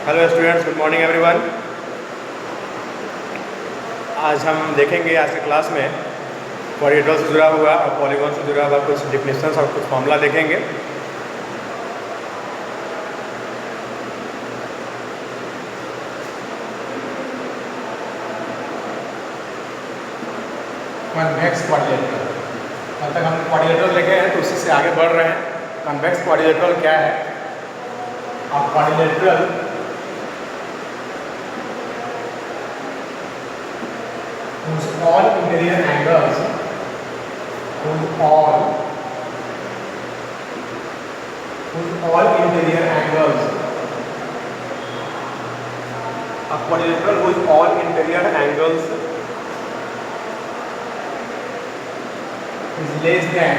Hello students, good morning everyone. आज हम देखेंगे आज के क्लास में कोऑर्डिनेटर से जुड़ा हुआ और पॉलीगॉन से जुड़ा हुआ कुछ डिफिनेशंस और कुछ फॉर्मूला देखेंगे। कन्वेक्स कोऑर्डिनेटर, अब तक हम कोऑर्डिनेटर देखे हैं तो उसी से आगे बढ़ रहे हैं। कन्वेक्स कोऑर्डिनेटर क्या है? अब coordinator whose all interior angles a quadrilateral whose all interior angles is less than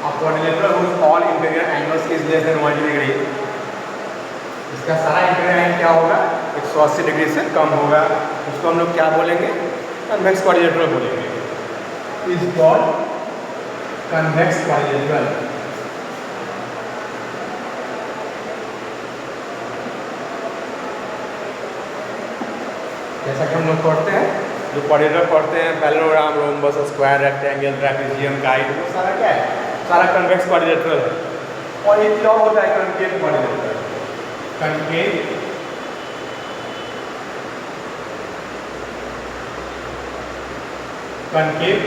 a quadrilateral whose all interior angles is less than 180 degree। इसका सारा इंटीरियर एंगल क्या होगा? 180 डिग्री से कम होगा। उसको हम लोग क्या बोलेंगे? कन्वेक्स कोऑर्डिनेटर बोलेंगे। Is called convex coordinator. जैसा कि हम लोग पढ़ते हैं, जो कोऑर्डिनेटर पढ़ते हैं, parallelogram, rhombus, square, rectangle, trapezium, guide, वो सारा क्या है? सारा कन्वेक्स कोऑर्डिनेटर है। और एक और होता है कनकेव कोऑर्डिनेटर। Concave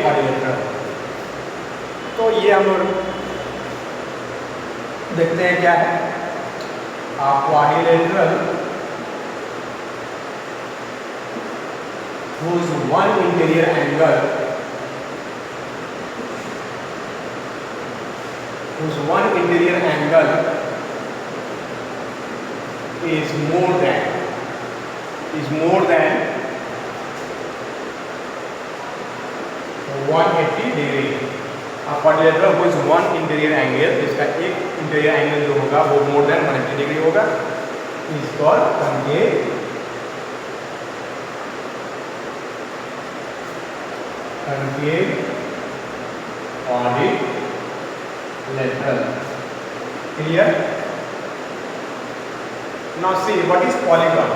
coordinator. तो ये हम लोग देखते हैं क्या है। Quadrilateral whose one interior angle is more than 180 degree. Quadrilateral whose one interior angle, इसका एक इंटीरियर एंगल जो होगा वो मोर देन 180 डिग्री होगा, is called concave coordinator. Clear? Now see what is polygon.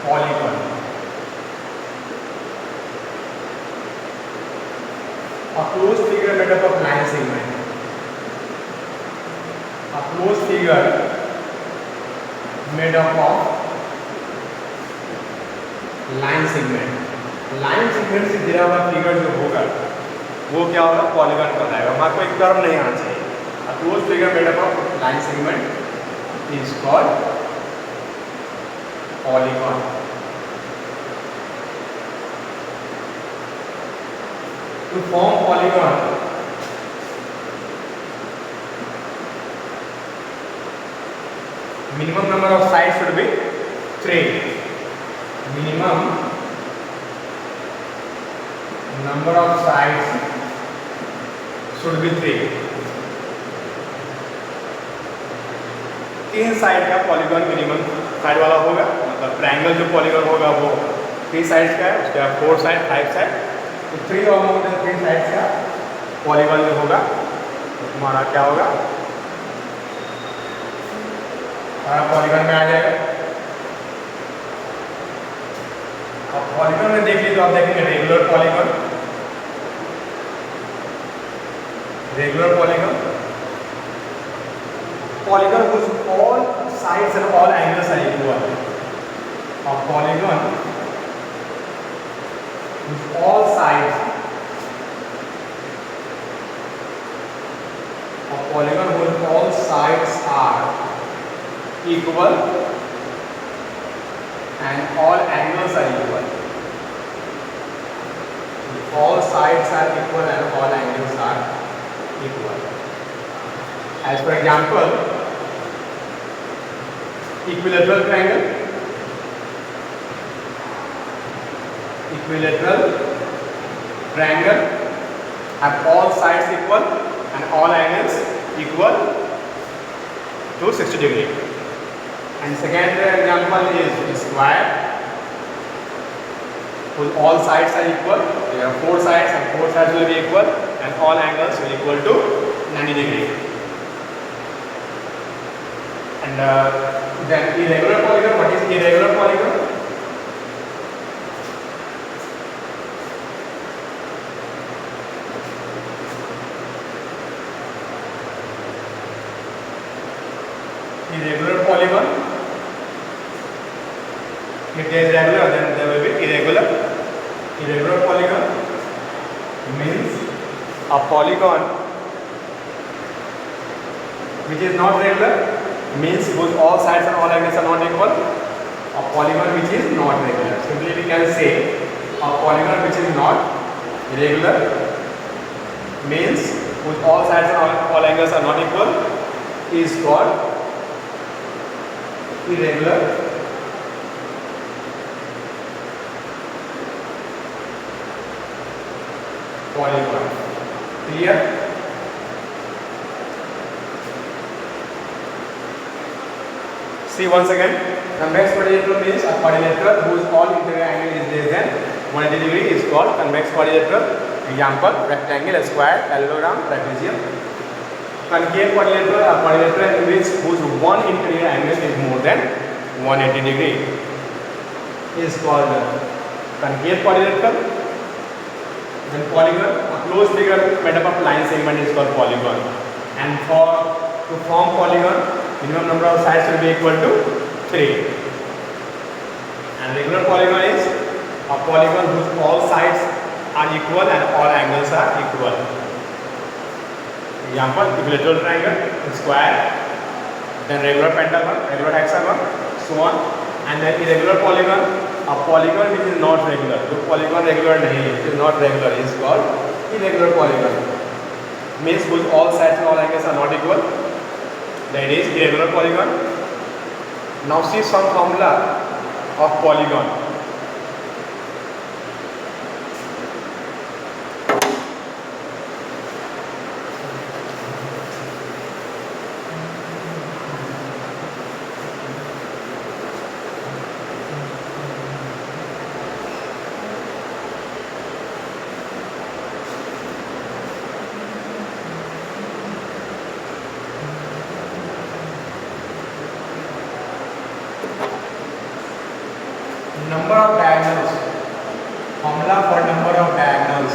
Polygon. A closed figure made up of line segment. A closed figure made up of line segment. Line segment से घिरा हुआ figure जो होगा वो क्या होगा? Polygon कहलाएगा। हमारे को एक टर्म नहीं आना चाहिए। A closed figure made up of line segment is called polygon. To form polygon, minimum number of sides should be 3. Minimum number of sides should be 3. 3 side का पॉलीगॉन मिनिमम साइड वाला होगा। मतलब triangle जो polygon होगा वो 3 sides का है, उसके बाद 4 साइड, 5 साइड, तो 3 और मोर देन 3 साइड्स का पॉलीगॉन जो होगा तो तुम्हारा क्या होगा? हमारा पॉलीगॉन में आ जाएगा। अब पॉलीगॉन में देख लीजिए तो आप देखेंगे regular polygon, polygon whose all sides and all angles are equal. A polygon whose all sides are equal and all angles are equal. All sides are equal and all angles are equal. As for example, equilateral triangle have all sides equal and all angles equal to 60 degree. And second example is square. whose all sides are equal. We have 4 sides and 4 sides will be equal and all angles will equal to 90 degree. And then irregular polygon. What is irregular polygon? Irregular polygon. If there is regular, then there will be irregular. Irregular polygon means a polygon which is not regular, means whose all sides and all angles are not equal. A polygon which is not regular. Simply we can say a polygon which is not regular means whose all sides and all angles are not equal is called irregular polygon. Clear? See once again, convex quadrilateral means a quadrilateral whose all interior angle is less than 180 degree is called convex quadrilateral. Example: rectangle, square, parallelogram, trapezium. Concave quadrilateral, a quadrilateral in which whose one interior angle is more than 180 degree is called concave quadrilateral. Then polygon, a closed figure made up of line segment is called polygon. And to form polygon, minimum number of sides will be equal to 3. And regular polygon is a polygon whose all sides are equal and all angles are equal. Example: equilateral triangle, square, then regular pentagon, regular hexagon, so on. And then irregular polygon, a polygon which is not regular. जो polygon regular नहीं है, which is not regular, is called irregular polygon. Means whose all sides and all angles are not equal. That is irregular polygon. Now see some formula of polygon. Number of diagonals. Formula for number of diagonals.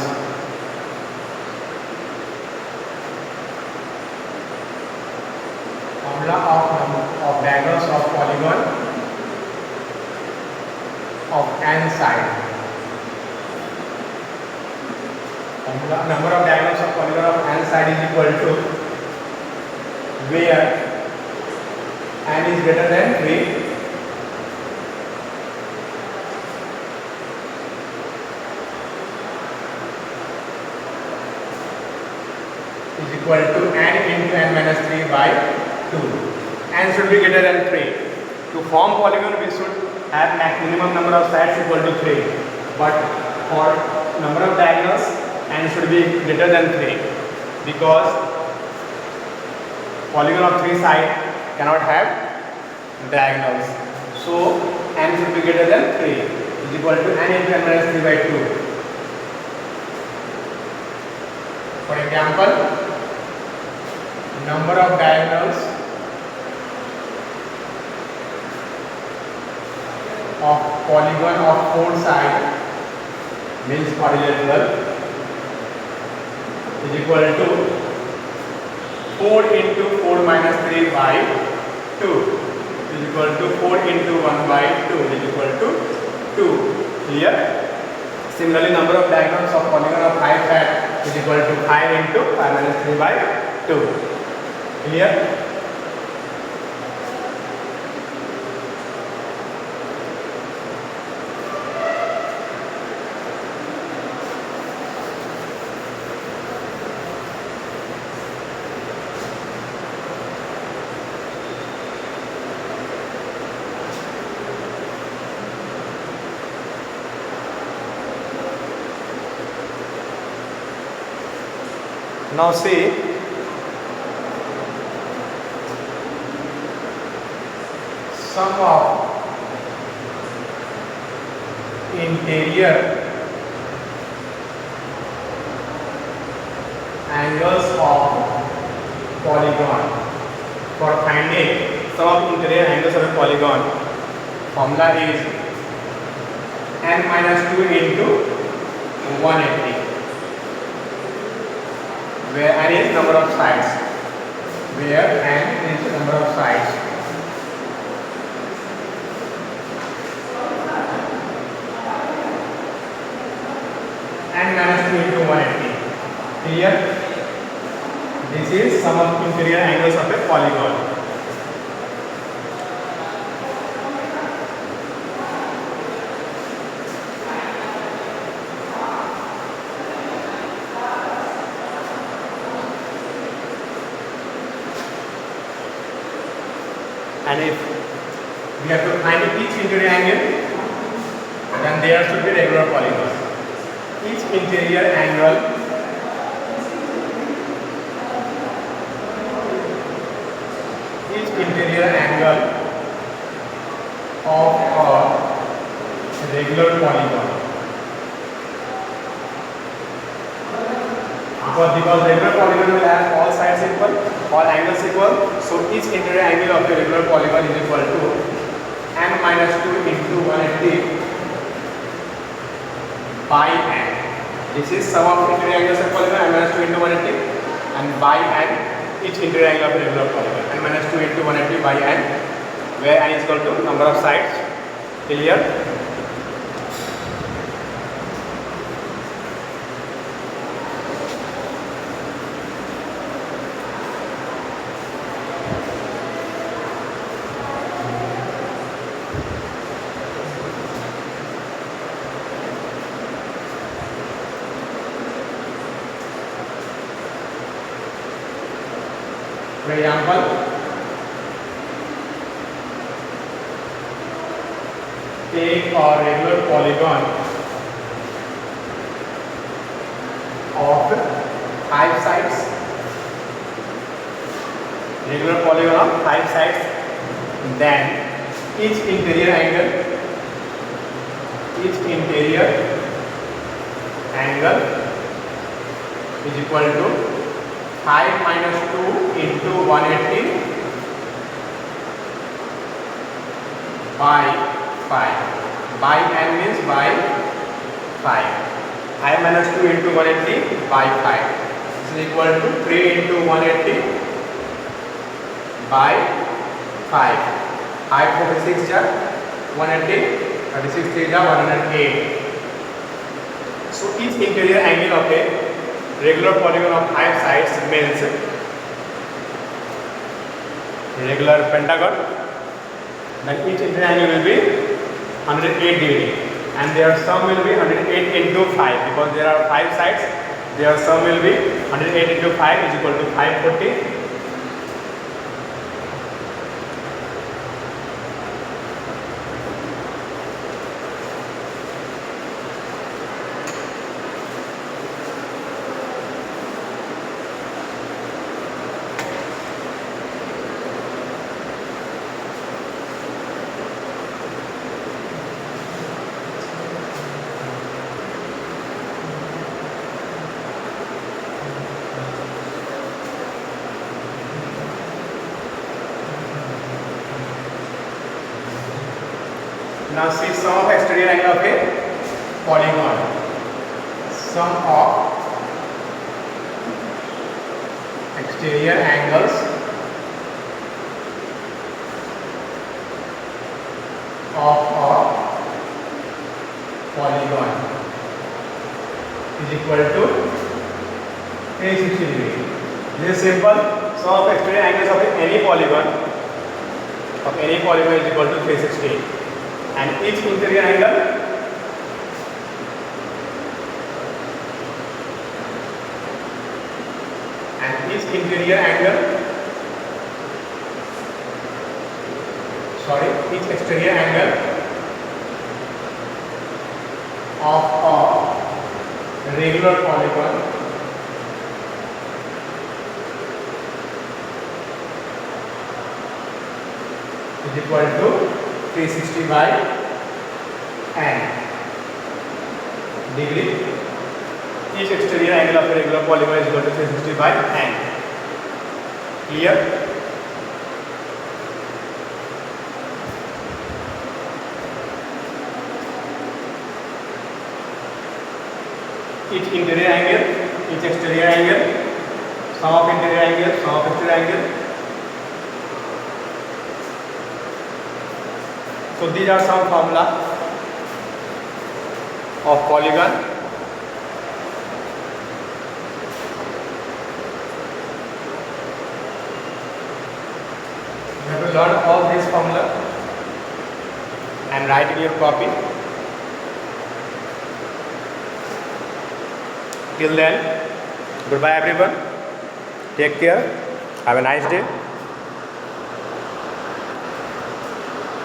Formula of diagonals of polygon of n side. Formula number of diagonals of polygon of n side is equal to where n is greater than 3. Equal to n into n minus 3 by 2. N should be greater than 3. To form polygon, we should have minimum number of sides equal to 3. But for number of diagonals, n should be greater than 3 because polygon of 3 sides cannot have diagonals. So n should be greater than 3 is equal to n into n minus 3 by 2. For example, number of diagonals of polygon of 4 sides means quadrilateral is equal to 4 into 4 minus 3 by 2 is equal to 4 into 1 by 2 is equal to 2. Clear? Similarly, number of diagonals of polygon of 5 sides is equal to 5 into 5 minus 3 by 2. Clear? Now see, sum of interior angles of polygon. For finding sum of interior angles of a polygon, formula is n minus 2 into 180, where n is number of sides. Where n is number of sides. N minus 2 into 180. Clear? This is sum of interior angles of a polygon. And if we have to find each interior angle, then there should be regular polygon. Each interior angle of a regular polygon. Because regular polygon will have all sides equal, all angles equal, so each interior angle of the regular polygon is equal to n minus 2 into 180 by n. This is sum of interior angles of polygon, n minus 2 into 180, and by n each interior angle of the regular polygon, n minus 2 into 180 by n, where n is equal to number of sides. Clear? For example, take a regular polygon of 5 sides. Regular polygon of 5 sides. Then each interior angle is equal to 5 minus 2 into 180 by 5. By n means by 5. 5 minus 2 into 180 by 5. This is equal to 3 into 180 by 5. 5 36 ja 180, 36 3 ja 108. So each interior angle of a regular polygon of 5 sides means regular pentagon. Then each interior angle will be 108 degree, and their sum will be 108 into 5, because there are 5 sides. Their sum will be 108 into 5 is equal to 540. Now see sum of exterior angle of a polygon. Sum of exterior angles of a polygon is equal to 360 degree. This is simple. Sum of exterior angles of any polygon is equal to 360. And each interior angle each exterior angle of a regular polygon is equal to 360 by n. degree. Each exterior angle of a regular polygon is equal to 360 by n. Clear? Each interior angle, each exterior angle, sum of interior angle, sum of exterior angle. So these are some formula of polygon. You have to learn all these formula and write in your copy. Till then, goodbye everyone. Take care. Have a nice day.